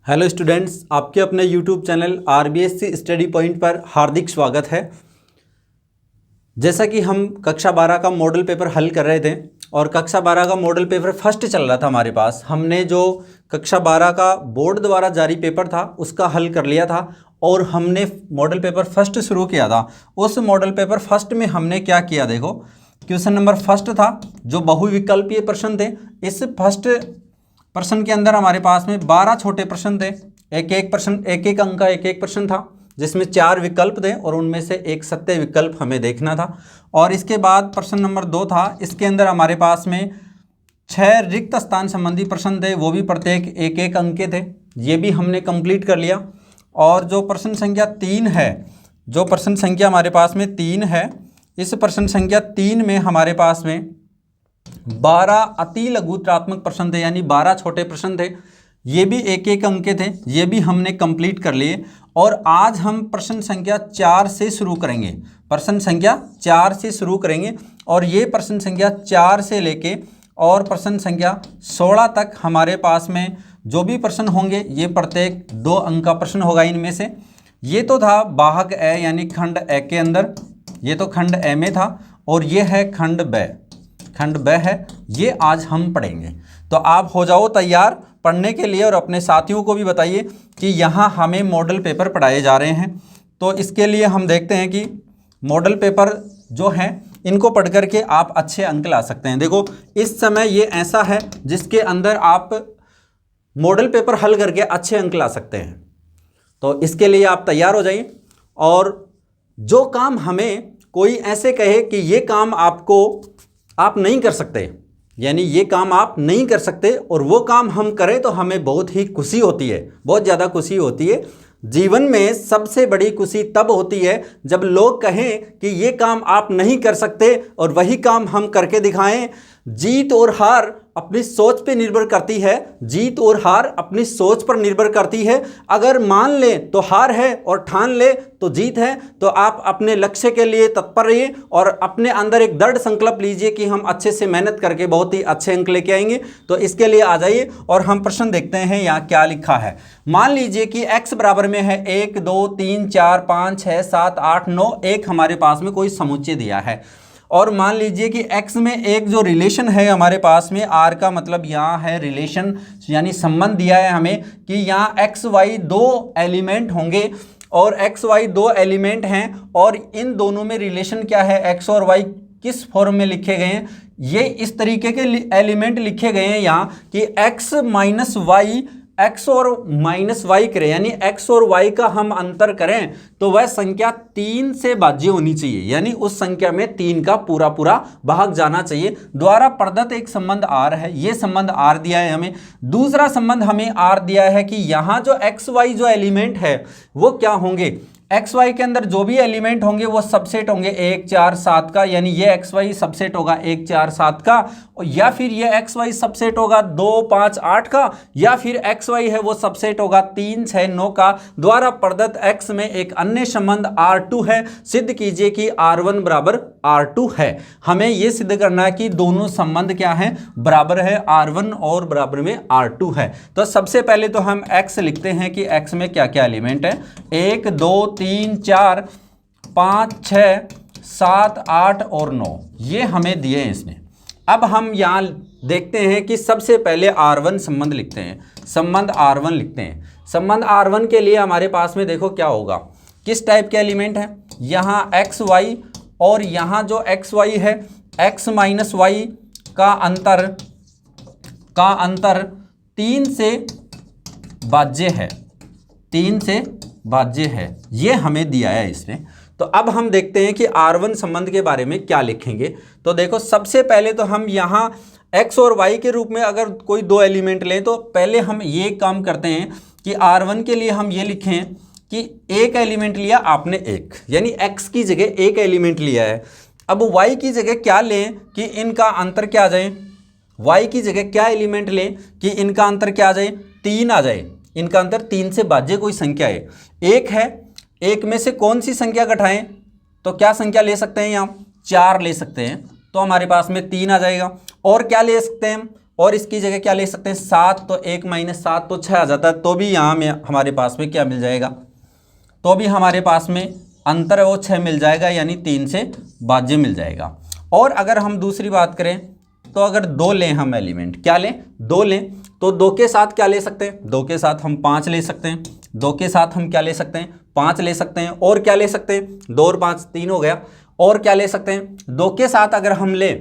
Hello students, आपके अपने YouTube channel RBSC study point पर हार्दिक स्वागत है। जैसा कि हम कक्षा 12 का मॉडल पेपर हल कर रहे थे और कक्षा 12 का मॉडल पेपर फर्स्ट चल रहा था हमारे पास। हमने जो कक्षा 12 का बोर्ड द्वारा जारी पेपर था उसका हल कर लिया था और हमने मॉडल पेपर फर्स्ट शुरू किया था। उस मॉडल पेपर फर्स्ट में हमने क्या किया, देखो क्वेश्चन नंबर फर्स्ट था जो बहुविकल्पीय प्रश्न थे। इस फर्स्ट प्रश्न के अंदर हमारे पास में 12 छोटे प्रश्न थे। एक एक प्रश्न, एक एक अंक का एक एक प्रश्न था जिसमें 4 विकल्प थे और उनमें से एक सत्य विकल्प हमें देखना था। और इसके बाद प्रश्न नंबर 2 था। इसके अंदर हमारे पास में 6 रिक्त स्थान संबंधी प्रश्न थे, वो भी प्रत्येक एक एक अंक के थे। ये भी हमने कंप्लीट कर लिया। और जो प्रश्न संख्या 3 है, जो प्रश्न संख्या हमारे पास में 3 है, इस प्रश्न संख्या 3 में हमारे पास में 12 अति लघुत्रात्मक प्रश्न थे, यानी 12 छोटे प्रश्न थे। ये भी एक एक अंक के थे, ये भी हमने कंप्लीट कर लिए। और आज हम प्रश्न संख्या 4 से शुरू करेंगे। प्रश्न संख्या 4 से शुरू करेंगे और ये प्रश्न संख्या 4 से लेके और प्रश्न संख्या 16 तक हमारे पास में जो भी प्रश्न होंगे ये प्रत्येक 2 अंक का प्रश्न होगा इनमें से। ये तो था वाहक ए यानी खंड ए के अंदर, ये तो खंड ए में था। और ये है खंड ब, खंड ब है, ये आज हम पढ़ेंगे। तो आप हो जाओ तैयार पढ़ने के लिए और अपने साथियों को भी बताइए कि यहाँ हमें मॉडल पेपर पढ़ाए जा रहे हैं। तो इसके लिए हम देखते हैं कि मॉडल पेपर जो हैं इनको पढ़ करके आप अच्छे अंक ला सकते हैं। देखो इस समय ये ऐसा है जिसके अंदर आप मॉडल पेपर हल करके अच्छे अंक ला सकते हैं। तो इसके लिए आप तैयार हो जाइए। और जो काम हमें कोई ऐसे कहे कि ये काम आप नहीं कर सकते, यानी ये काम आप नहीं कर सकते, और वो काम हम करें तो हमें बहुत ही खुशी होती है, बहुत ज़्यादा खुशी होती है। जीवन में सबसे बड़ी खुशी तब होती है जब लोग कहें कि ये काम आप नहीं कर सकते और वही काम हम करके दिखाएं। जीत और हार अपनी सोच पे निर्भर करती है, जीत और हार अपनी सोच पर निर्भर करती है। अगर मान ले तो हार है और ठान ले तो जीत है। तो आप अपने लक्ष्य के लिए तत्पर रहिए और अपने अंदर एक दृढ़ संकल्प लीजिए कि हम अच्छे से मेहनत करके बहुत ही अच्छे अंक लेके आएंगे। तो इसके लिए आ जाइए और हम प्रश्न देखते हैं यहाँ क्या लिखा है। मान लीजिए कि x बराबर में है 1 2 3 4 5 6 7 8 9, एक हमारे पास में कोई समुच्चय दिया है। और मान लीजिए कि x में एक जो रिलेशन है हमारे पास में, r का मतलब यहाँ है रिलेशन, यानी संबंध दिया है हमें कि यहाँ x y 2 एलिमेंट होंगे और x y 2 एलिमेंट हैं। और इन दोनों में रिलेशन क्या है, x और y किस फॉर्म में लिखे गए हैं, ये इस तरीके के एलिमेंट लिखे गए हैं यहाँ कि x माइनस वाई, x और माइनस वाई करें, यानी x और y का हम अंतर करें तो वह संख्या 3 से भाज्य होनी चाहिए, यानी उस संख्या में 3 का पूरा पूरा भाग जाना चाहिए। द्वारा प्रदत्त एक संबंध r है, ये संबंध r दिया है हमें। दूसरा संबंध हमें r दिया है कि यहाँ जो x y जो एलिमेंट है वो क्या होंगे, एक्स वाई के अंदर जो भी एलिमेंट होंगे वो सबसेट होंगे 1 4 7 का, यानी ये एक्स वाई सबसेट होगा 1 4 7 का, या फिर ये एक्स वाई सबसेट होगा 2 5 8 का, या फिर एक्स वाई है वो सबसेट होगा 3 6 9 का। द्वारा प्रदत्त एक्स में एक अन्य संबंध R2 है। सिद्ध कीजिए कि R1 बराबर R2 है। हमें ये सिद्ध करना है कि दोनों संबंध क्या हैं, बराबर है, R1 और बराबर में R2 है। तो सबसे पहले तो हम x लिखते हैं कि x में क्या क्या एलिमेंट है, 1 2 3 4 5 6 7 8 और 9, ये हमें दिए हैं इसने। अब हम यहाँ देखते हैं कि सबसे पहले R1 संबंध लिखते हैं, संबंध R1 लिखते हैं। संबंध R1 के लिए हमारे पास में देखो क्या होगा, किस टाइप के एलिमेंट है, यहाँ एक्स वाई और यहाँ जो एक्स वाई है x माइनस वाई का अंतर 3 से भाज्य है, 3 से भाज्य है, ये हमें दिया है इसने। तो अब हम देखते हैं कि R1 संबंध के बारे में क्या लिखेंगे। तो देखो सबसे पहले तो हम यहाँ x और y के रूप में अगर कोई 2 एलिमेंट लें तो पहले हम ये काम करते हैं कि R1 के लिए हम ये लिखें कि एक एलिमेंट लिया आपने एक, यानी x की जगह एक एलिमेंट लिया है। अब y की जगह क्या लें कि इनका अंतर क्या आ जाए, y की जगह क्या एलिमेंट लें कि इनका अंतर क्या आ जाए, 3 आ जाए। इनका अंतर 3 से भाज्य कोई संख्या है, एक है, एक में से कौन सी संख्या घटाएं, तो क्या संख्या ले सकते हैं, यहाँ 4 ले सकते हैं, तो हमारे पास में 3 आ जाएगा। और क्या ले सकते हैं, और इसकी जगह क्या ले सकते हैं 7, तो 1 - 7 तो 6 आ जाता है, तो भी यहाँ में हमारे पास में क्या मिल जाएगा, तो भी हमारे पास में अंतर है वो 6 मिल जाएगा, यानी 3 से भाज्य मिल जाएगा। और अगर हम दूसरी बात करें तो अगर 2 लें हम एलिमेंट, क्या लें 2 लें, तो 2 के साथ क्या ले सकते हैं, 2 के साथ हम 5 ले सकते हैं, 2 के साथ हम क्या ले सकते हैं 5 ले सकते हैं, और क्या ले सकते हैं 2 और 5 3 हो गया, और क्या ले सकते हैं 2 के साथ अगर हम ले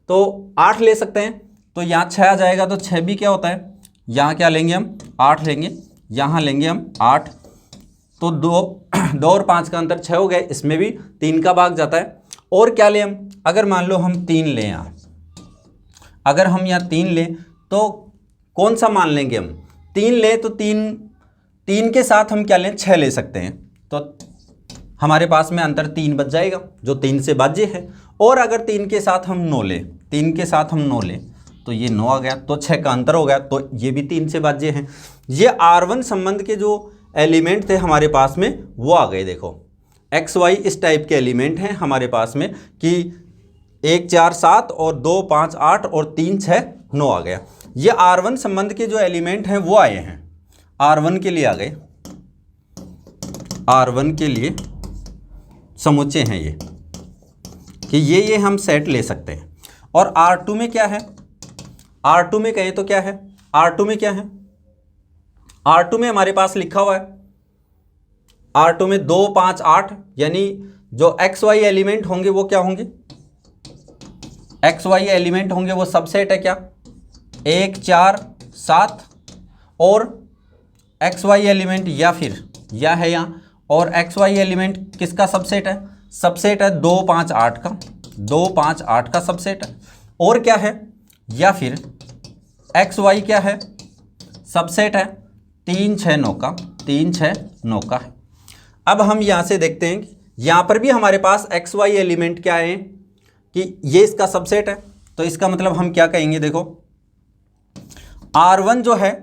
तो 8 ले सकते हैं, तो यहाँ 6 आ जाएगा, तो 6 भी क्या होता है, यहाँ क्या लेंगे हम 8 लेंगे, यहाँ लेंगे हम 8, तो 2 और 5 का अंतर 6 हो गया, इसमें भी 3 का भाग जाता है। और क्या लें हम, अगर मान लो हम 3 लें यहाँ, अगर हम यहाँ 3 लें तो कौन सा मान लेंगे हम, 3 लें तो 3 के साथ हम क्या लें 6 ले सकते हैं, तो हमारे पास में अंतर 3 बच जाएगा जो 3 से भाज्य है। और अगर 3 के साथ हम 9 लें, 3 के साथ हम 9 लें तो ये 9 आ गया, तो 6 का अंतर हो गया, तो ये भी 3 से भाज्य हैं। ये R1 संबंध के जो एलिमेंट थे हमारे पास में वो आ गए। देखो XY इस टाइप के एलिमेंट हैं हमारे पास में कि 1 4 7 और 2 5 8 और 3 6 9 आ गया। ये R1 संबंध के जो एलिमेंट हैं वो आए हैं, R1 के लिए आ गए, R1 के लिए समुच्चय हैं ये, कि ये हम सेट ले सकते हैं। और R2 में क्या है, R2 में कहें तो क्या है, R2 में क्या है, R2 में हमारे पास लिखा हुआ है, R2 में 2 5 8, यानी जो XY एलिमेंट होंगे वो क्या होंगे, XY एलिमेंट होंगे वो सबसेट है क्या 1 4 7, और XY एलिमेंट या फिर यह है यहाँ, और XY एलिमेंट किसका सबसेट है, सबसेट है 2 5 8 का, 2 5 8 का सबसेट है। और क्या है, या फिर XY क्या है, सबसेट है 3 6 9 का, 3 6 9 का है। अब हम यहाँ से देखते हैं कि यहाँ पर भी हमारे पास XY एलिमेंट क्या है कि ये इसका सबसेट है, तो इसका मतलब हम क्या कहेंगे, देखो R1 जो है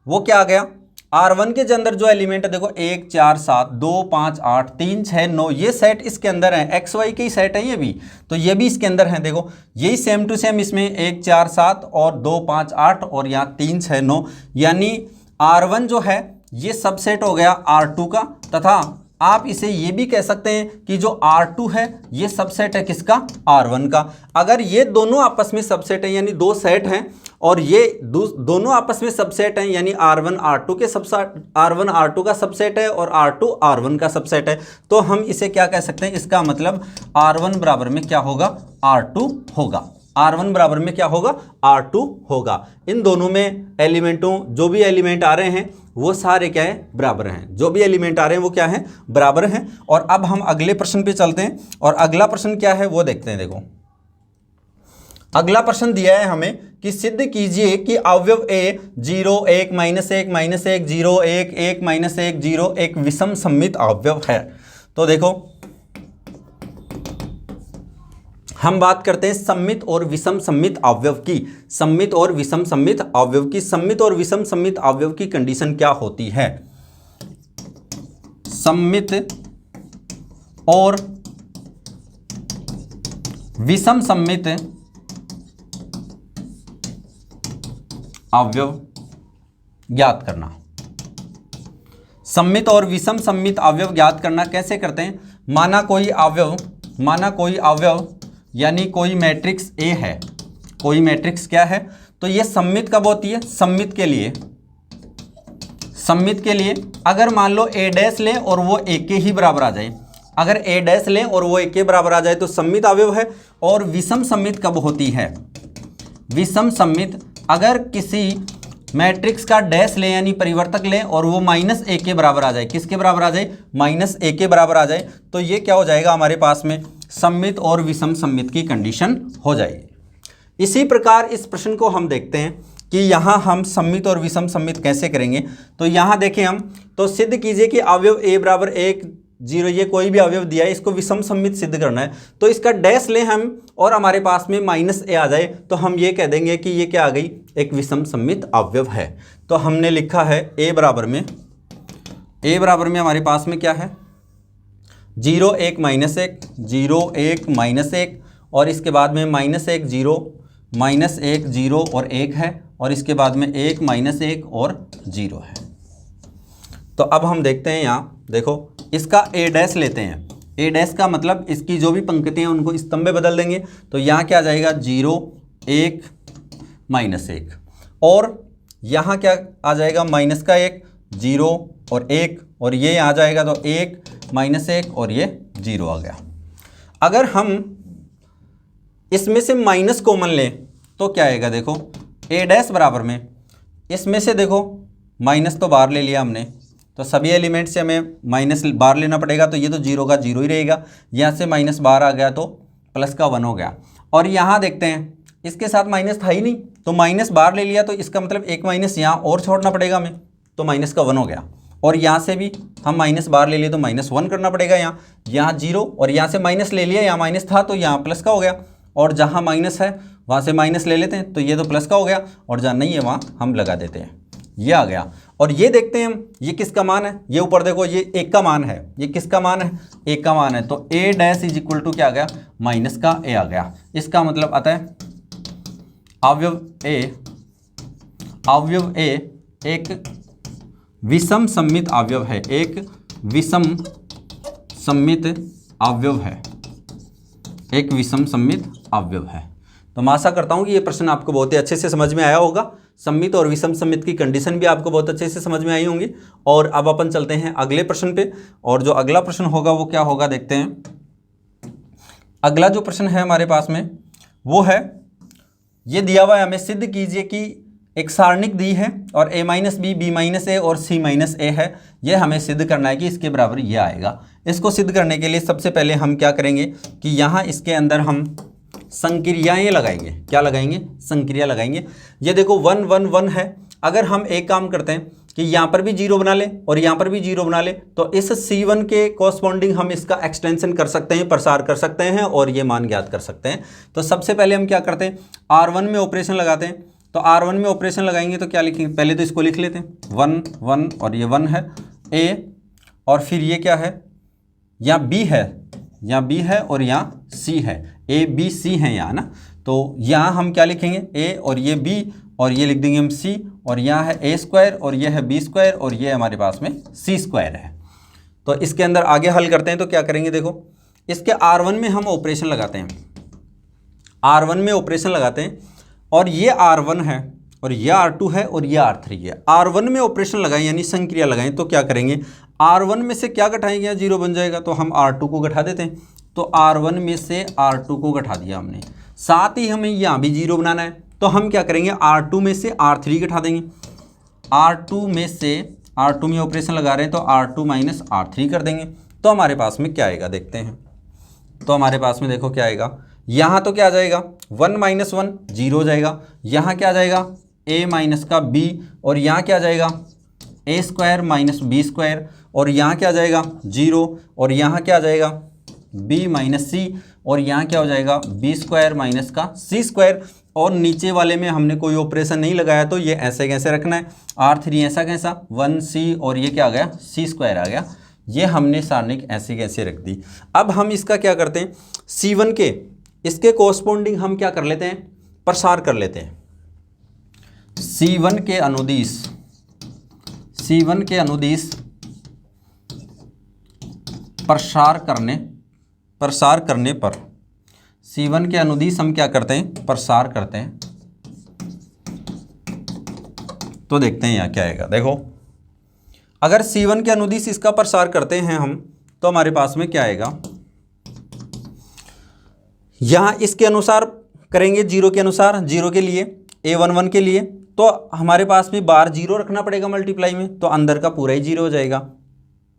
वो क्या आ गया, R1 के अंदर जो एलिमेंट है देखो 1 4 7 2 5 8 3 6 9, ये सेट इसके अंदर है, XY के ही सेट है ये भी, तो ये भी इसके अंदर है। देखो यही सेम टू सेम इसमें 1 4 7 और 2 5 8 और यहाँ 3 6 9, यानी R1 जो है ये सबसेट हो गया R2 का, तथा आप इसे ये भी कह सकते हैं कि जो R2 है ये सबसेट है किसका, R1 का। अगर ये दोनों आपस में सबसेट है, यानी 2 सेट हैं और ये दोनों आपस में सबसेट हैं, यानी R1 R2 के सबसेट, R1 R2 का सबसेट है और R2 R1 का सबसेट है, तो हम इसे क्या कह सकते हैं, इसका मतलब R1 बराबर में क्या होगा, R2 होगा। R1 बराबर में क्या होगा, R2 होगा। इन दोनों में एलिमेंटों, जो भी एलिमेंट आ रहे हैं वो सारे क्या है, बराबर हैं, जो भी एलिमेंट आ रहे हैं वो क्या है, बराबर हैं। और अब हम अगले प्रश्न पे चलते हैं, और अगला प्रश्न क्या है वो देखते हैं। देखो अगला प्रश्न दिया है हमें कि सिद्ध कीजिए कि अवयव A 0 1 -1 -1 0 1 1 -1 0 एक विषम सममित अवयव है। तो देखो हम बात करते हैं सममित और विषम सममित अवयव की, सममित और विषम सममित अवयव की। सममित और विषम सममित अवयव की कंडीशन क्या होती है, सममित और विषम सममित अवयव ज्ञात करना। सममित और विषम सममित अवयव ज्ञात करना कैसे करते हैं, माना कोई अवयव यानी कोई मैट्रिक्स A है, कोई मैट्रिक्स क्या है, तो ये सममित कब होती है, सममित के लिए अगर मान लो A' लें और वो A के ही बराबर आ जाए, अगर A' लें और वो A के बराबर आ जाए तो सममित अवयव है। और विषम सममित कब होती है, विषम सममित अगर किसी मैट्रिक्स का डैश लें यानी परिवर्तक लें और वो -A के बराबर आ जाए, किसके बराबर आ जाए, -A के बराबर आ जाए, तो ये क्या हो जाएगा हमारे पास में, सममित और विषम सममित की कंडीशन हो जाएगी। इसी प्रकार इस प्रश्न को हम देखते हैं कि यहाँ हम सममित और विषम सममित कैसे करेंगे। तो यहाँ देखें हम, तो सिद्ध कीजिए कि अवयव A बराबर 1 0, ये कोई भी अवयव दिया है, इसको विषम सममित सिद्ध करना है, तो इसका डैश लें हम और हमारे पास में -A आ जाए, तो हम ये कह देंगे कि ये क्या आ गई, एक विषम सममित अवयव है। तो हमने लिखा है A बराबर में हमारे पास में क्या है, 0 1 -1 0 1 -1 और इसके बाद में -1 0 -1 0 और 1 है, और इसके बाद में 1 -1 और 0 है। तो अब हम देखते हैं यहाँ, देखो इसका a डैश लेते हैं। a डैश का मतलब इसकी जो भी पंक्तियाँ हैं उनको स्तंभ में बदल देंगे। तो यहाँ क्या आ जाएगा 0 1 -1, और यहाँ क्या आ जाएगा माइनस का 1 0 और 1, और ये आ जाएगा तो 1 -1 और ये 0 आ गया। अगर हम इसमें से माइनस कॉमन लें तो क्या आएगा, देखो a डैश बराबर में इसमें से देखो माइनस तो बाहर ले लिया हमने, तो सभी एलिमेंट से हमें माइनस बाहर लेना पड़ेगा, तो ये तो 0 का 0 ही रहेगा। यहाँ से माइनस बाहर आ गया तो प्लस का 1 हो गया। और यहाँ देखते हैं इसके साथ माइनस था ही नहीं, तो माइनस बाहर ले लिया, तो इसका मतलब एक माइनस यहाँ और छोड़ना पड़ेगा हमें, तो माइनस का 1 हो गया। और यहाँ से भी हम माइनस बाहर ले लिए तो -1 करना पड़ेगा, यहाँ 0, और यहाँ से माइनस ले लिया, यहाँ माइनस था तो यहाँ प्लस का हो गया, और जहाँ माइनस है वहाँ से माइनस ले लेते हैं तो ये तो प्लस का हो गया, और जहाँ नहीं है वहाँ हम लगा देते हैं, ये आ गया। और ये देखते हैं हम ये किसका मान है, ये ऊपर देखो ये 1 का मान है, ये किसका मान है 1 का मान है, तो a dash is equal to क्या आ गया माइनस का a आ गया। इसका मतलब आता है अवयव a एक विषम सममित अवयव है, एक विषम सममित अवयव है, एक विषम सममित अवयव है। तो मैं आशा करता हूँ कि ये प्रश्न आपको बहुत ही अच्छे से समझ में आया होगा। सममित और विषम सममित की कंडीशन भी आपको बहुत अच्छे से समझ में आई होंगी। और अब अपन चलते हैं अगले प्रश्न पे, और जो अगला प्रश्न होगा वो क्या होगा देखते हैं। अगला जो प्रश्न है हमारे पास में वो है, ये दिया हुआ है हमें, सिद्ध कीजिए कि एक सारणिक दी है और a - b b - a और c - a है। ये हमें सिद्ध करना है कि इसके बराबर ये आएगा। इसको सिद्ध करने के लिए सबसे पहले हम क्या करेंगे कि यहाँ इसके अंदर हम संक्रियाएं लगाएंगे। क्या लगाएंगे, संक्रिया लगाएंगे। ये देखो 1 1 1 है। अगर हम एक काम करते हैं कि यहाँ पर भी 0 बना ले और यहाँ पर भी 0 बना ले, तो इस C1 के कॉरस्पॉन्डिंग हम इसका एक्सटेंशन कर सकते हैं, प्रसार कर सकते हैं और ये मान ज्ञात कर सकते हैं। तो सबसे पहले हम क्या करते हैं, R1 में ऑपरेशन लगाते हैं। तो R1 में ऑपरेशन लगाएंगे तो क्या लिखेंगे, पहले तो इसको लिख लेते हैं 1 1 और ये 1 है A, और फिर ये क्या है, यहाँ B है, यहाँ B है और यहाँ C है, A B C है यहाँ ना। तो यहाँ हम क्या लिखेंगे A और ये B, और ये लिख देंगे हम C, और यहाँ है A² और ये है B² और ये हमारे पास में C² है। तो इसके अंदर आगे हल करते हैं तो क्या करेंगे, देखो इसके R1 में हम ऑपरेशन लगाते हैं, R1 में ऑपरेशन लगाते हैं, और ये R1 है और ये R2 है और ये R3 है। R1 में ऑपरेशन लगाएं यानी संक्रिया लगाएं तो क्या करेंगे, R1 में से क्या घटाएंगे, 0 बन जाएगा, तो हम R2 को घटा देते हैं। तो R1 में से R2 को घटा दिया हमने, साथ ही हमें यहाँ भी 0 बनाना है, तो हम क्या करेंगे R2 में से R3 घटा देंगे। R2 में से R2 में ऑपरेशन लगा रहे हैं तो R2 - R3 कर देंगे। तो हमारे पास में क्या आएगा देखते हैं। तो हमारे पास में देखो क्या आएगा, यहाँ तो क्या आ जाएगा 1 - 1 0 हो जाएगा, यहाँ क्या आ जाएगा a - का b, और यहाँ क्या आ जाएगा a² - b², और यहाँ क्या आ जाएगा 0, और यहाँ क्या आ जाएगा b - c, और यहाँ क्या हो जाएगा b² - का c²। और नीचे वाले में हमने कोई ऑपरेशन नहीं लगाया तो ये ऐसे कैसे रखना है, R3 ऐसा कैसा 1c, और ये क्या आ गया c² आ गया। ये हमने सारणिक ऐसे कैसे रख दी। अब हम इसका क्या करते हैं, C1 के इसके कोरस्पॉन्डिंग हम क्या कर लेते हैं, प्रसार कर लेते हैं। C1 के अनुदिश प्रसार करने पर C1 के अनुदिश हम क्या करते हैं, प्रसार करते हैं। तो देखते हैं यहाँ क्या आएगा। देखो अगर C1 के अनुदिश इसका प्रसार करते हैं हम, तो हमारे पास में क्या आएगा, यहाँ इसके अनुसार करेंगे 0 के अनुसार, 0 के लिए A11 के लिए, तो हमारे पास में बार 0 रखना पड़ेगा मल्टीप्लाई में, तो अंदर का पूरा ही 0 हो जाएगा।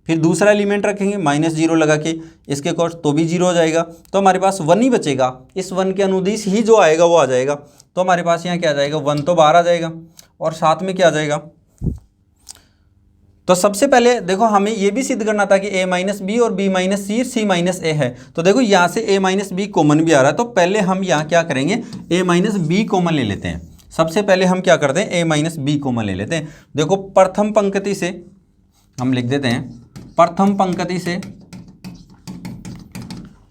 फिर दूसरा एलिमेंट रखेंगे -0 लगा के इसके कोर्स, तो भी 0 हो जाएगा। तो हमारे पास 1 ही बचेगा, इस 1 के अनुदिश ही जो आएगा वो आ जाएगा। तो हमारे पास यहाँ क्या आ जाएगा 1 तो बाहर आ जाएगा, और साथ में क्या आ जाएगा। तो सबसे पहले देखो हमें ये भी सिद्ध करना था कि a - b और b - c c - a है। तो देखो यहाँ से a - b कॉमन भी आ रहा है, तो पहले हम यहाँ क्या करेंगे a - b कॉमन ले लेते हैं। सबसे पहले हम क्या करते हैं a - b कॉमन ले लेते हैं। देखो प्रथम पंक्ति से हम लिख देते हैं, प्रथम पंक्ति से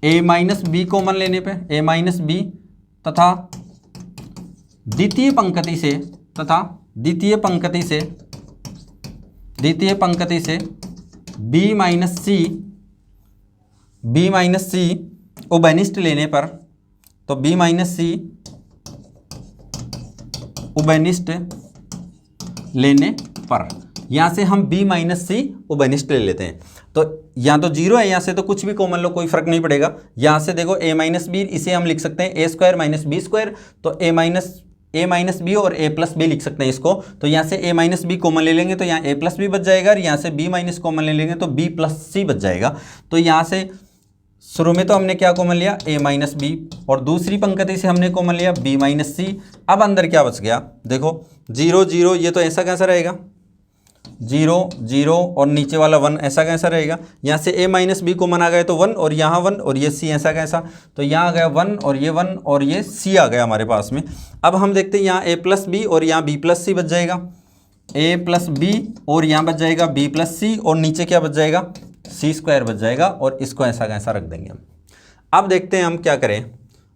a - b कॉमन लेने पे a - b तथा द्वितीय पंक्ति से तथा द्वितीय पंक्ति से बी माइनस सी उभयनिष्ठ लेने पर, तो बी माइनस सी उभयनिष्ठ लेने पर, यहाँ से हम b माइनस सी उभयनिष्ठ ले लेते हैं। तो यहाँ तो जीरो है, यहाँ से तो कुछ भी कॉमन लो, कोई फर्क नहीं पड़ेगा। यहाँ से देखो a माइनस बी, इसे हम लिख सकते हैं ए स्क्वायर माइनस बी स्क्वायर, तो ए माइनस बी और ए प्लस बी लिख सकते हैं इसको। तो यहाँ से a माइनस बी कॉमन ले लेंगे तो यहाँ a प्लस बी बच जाएगा, और यहाँ से b माइनस कॉमन ले लेंगे तो b प्लस सी बच जाएगा। तो यहाँ से शुरू में तो हमने क्या कॉमन लिया, a माइनस बी, और दूसरी पंक्ति से हमने कॉमन लिया b माइनस सी। अब अंदर क्या बच गया, देखो 0 0, ये तो ऐसा कैसा रहेगा, 0 0 और नीचे वाला 1 ऐसा कैसा रहेगा। यहाँ से a माइनस बी कॉमन आ गया तो 1, और यहाँ 1 और ये c ऐसा कैसा, तो यहाँ आ गया 1 और ये 1 और ये c आ गया हमारे पास में। अब हम देखते हैं यहाँ a प्लस बी और यहाँ b प्लस सी बच जाएगा, a प्लस बी और यहाँ बच जाएगा b प्लस सी, और नीचे क्या बच जाएगा, सी स्क्वायर बच जाएगा, और इसको ऐसा कैसा रख देंगे हम। अब देखते हैं हम क्या करें।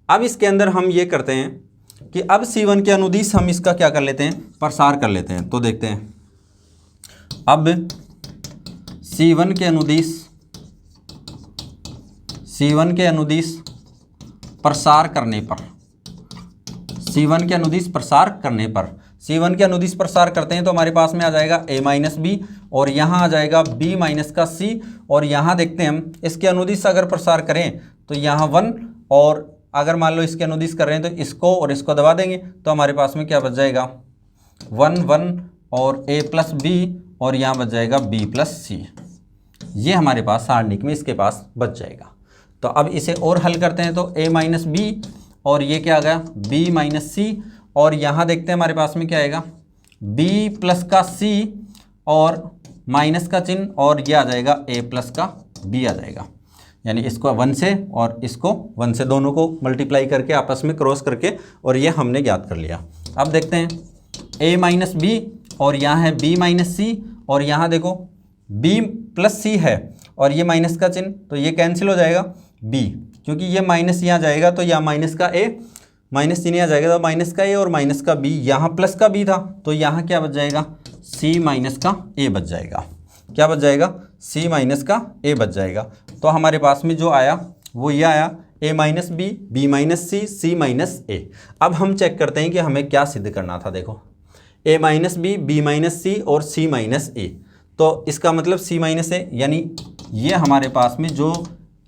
अब इसके अंदर हम ये करते हैं कि अब C1 के अनुदिश हम इसका क्या कर लेते हैं, प्रसार कर लेते हैं। तो देखते हैं अब C1 के अनुदिश प्रसार करने पर, C1 के अनुदिश प्रसार करने पर, C1 के अनुदिश प्रसार करते हैं तो हमारे पास में आ जाएगा a माइनस बी, और यहाँ आ जाएगा b माइनस का c, और यहाँ देखते हैं हम इसके अनुदिश अगर प्रसार करें तो यहाँ 1, और अगर मान लो इसके अनुदिश कर रहे हैं तो इसको और इसको दबा देंगे तो हमारे पास में क्या बच जाएगा, 1 1 और a प्लस बी, और यहाँ बच जाएगा b प्लस सी। ये हमारे पास सारणिक में इसके पास बच जाएगा। तो अब इसे और हल करते हैं तो a माइनस बी, और ये क्या आ गया b माइनस सी, और यहाँ देखते हैं हमारे पास में क्या आएगा, b प्लस का c और माइनस का चिन्ह, और ये आ जाएगा a प्लस का b आ जाएगा। यानी इसको 1 से और इसको 1 से दोनों को मल्टीप्लाई करके आपस में क्रॉस करके, और ये हमने ज्ञात कर लिया। अब देखते हैं a माइनस बी, और यहाँ है b माइनस सी, और यहाँ देखो b प्लस सी है और ये माइनस का चिन्ह, तो ये कैंसिल हो जाएगा b, क्योंकि ये माइनस यहाँ जाएगा तो यहाँ माइनस का a, माइनस चिन्ह यहाँ जाएगा तो माइनस का a और माइनस का b, यहाँ प्लस का b था तो यहाँ क्या बच जाएगा, c माइनस का a बच जाएगा। क्या बच जाएगा, c माइनस का a बच जाएगा। तो हमारे पास में जो आया वो ये आया, a minus B, b minus सी, c माइनस a। अब हम चेक करते हैं कि हमें क्या सिद्ध करना था। देखो a minus B, b minus C और c माइनस a, तो इसका मतलब c माइनस a, यानी ये हमारे पास में जो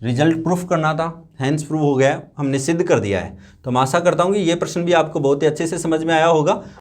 रिजल्ट प्रूफ करना था हैंस प्रूव हो गया, हमने सिद्ध कर दिया है। तो मैं आशा करता हूँ कि ये प्रश्न भी आपको बहुत ही अच्छे से समझ में आया होगा।